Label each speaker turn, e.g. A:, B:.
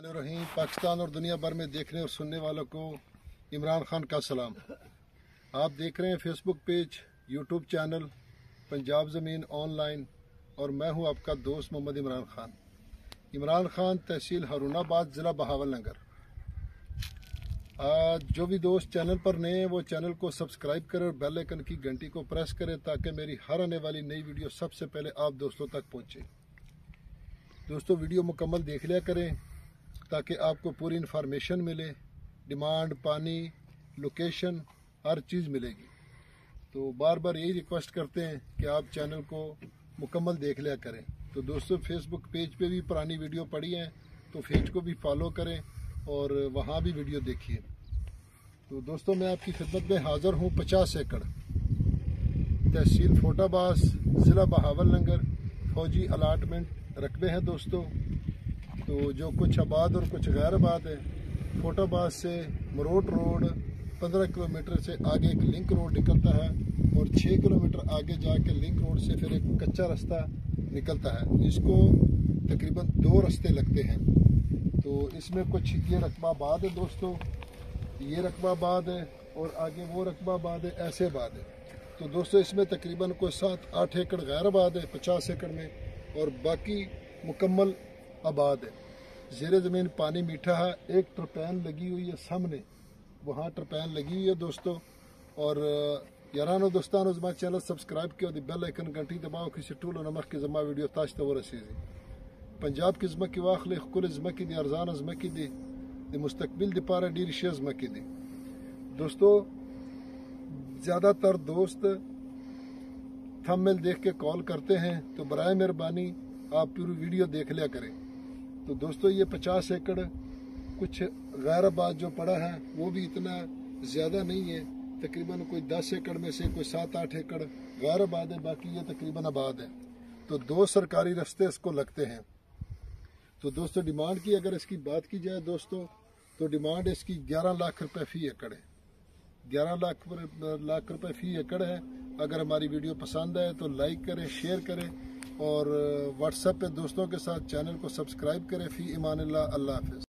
A: रहीम। पाकिस्तान और दुनिया भर में देखने और सुनने वालों को इमरान खान का सलाम। आप देख रहे हैं Facebook page, YouTube channel Punjab ज़मीन ऑनलाइन और मैं हूं आपका दोस्त मोहम्मद इमरान खान। इमरान खान, तहसील हारूनाबाद, ज़िला बहावलनगर। जो भी दोस्त चैनल पर नए हैं वो चैनल को सब्सक्राइब करें और बेल आइकन की घंटी को प्रेस करें ताकि मेरी हर आने वाली नई वीडियो सबसे पहले आप दोस्तों तक पहुंचे। दोस्तों, वीडियो मुकम्मल देख लिया करें ताकि आपको पूरी इन्फॉर्मेशन मिले। डिमांड, पानी, लोकेशन, हर चीज़ मिलेगी। तो बार बार यही रिक्वेस्ट करते हैं कि आप चैनल को मुकम्मल देख लिया करें। तो दोस्तों, फेसबुक पेज पे भी पुरानी वीडियो पड़ी हैं, तो पेज को भी फॉलो करें और वहाँ भी वीडियो देखिए। तो दोस्तों, मैं आपकी खिदमत में हाज़िर हूँ। 50 एकड़, तहसील फोटाबाज, ज़िला बहावलनगर, फौजी अलाटमेंट रकबे हैं दोस्तों। तो जो कुछ आबाद और कुछ गैर आबाद है, फोटाबाज से मरोट रोड 15 किलोमीटर से आगे एक लिंक रोड निकलता है और 6 किलोमीटर आगे जाके लिंक रोड से फिर एक कच्चा रास्ता निकलता है। इसको तकरीबन 2 रास्ते लगते हैं। तो इसमें कुछ ये रकबा आबाद है दोस्तों, ये रकबा आबाद है और आगे वो रकबा आबाद है, ऐसे आबाद है। तो दोस्तों, इसमें तकरीबन कोई 7-8 एकड़ गैर आबाद है 50 एकड़ में, और बाकी मुकम्मल आबाद है। ज़ेरे ज़मीन पानी मीठा है। एक टरपैन लगी हुई है सामने, वहाँ टरपैन लगी हुई है दोस्तों। और यारानो दोस्तानो, ज़मा चैनल सब्सक्राइब किया, बेल आइकन घंटी दबाओ, किसी टूल नमक की ज़मा वीडियो ताश तो वो रसीज़ी पंजाब की ज़मा की वाखले कुल ज़मा की दी अरजान ज़मा की दी मुस्तकबिल दी पारा डीर शेज़ ज़मा की दी। दोस्तों, ज़्यादातर दोस्त थंबनेल देख के कॉल करते हैं, तो बराए मेहरबानी आप पूरी वीडियो देख लिया करें। तो दोस्तों, ये 50 एकड़ कुछ गैर आबाद जो पड़ा है वो भी इतना ज़्यादा नहीं है। तकरीबन कोई 10 एकड़ में से कोई 7-8 एकड़ गैर आबाद है, बाकी ये तकरीबन आबाद है। तो 2 सरकारी रास्ते इसको लगते हैं। तो दोस्तों, डिमांड की अगर इसकी बात की जाए दोस्तों, तो डिमांड इसकी 11 लाख रुपए फी एकड़ है। 11 लाख रुपए फी एकड़ है। अगर हमारी वीडियो पसंद आए तो लाइक करें, शेयर करें और व्हाट्सएप पे दोस्तों के साथ चैनल को सब्सक्राइब करें। फ़ी इमानिल्लाह, अल्लाह हाफ़िज़।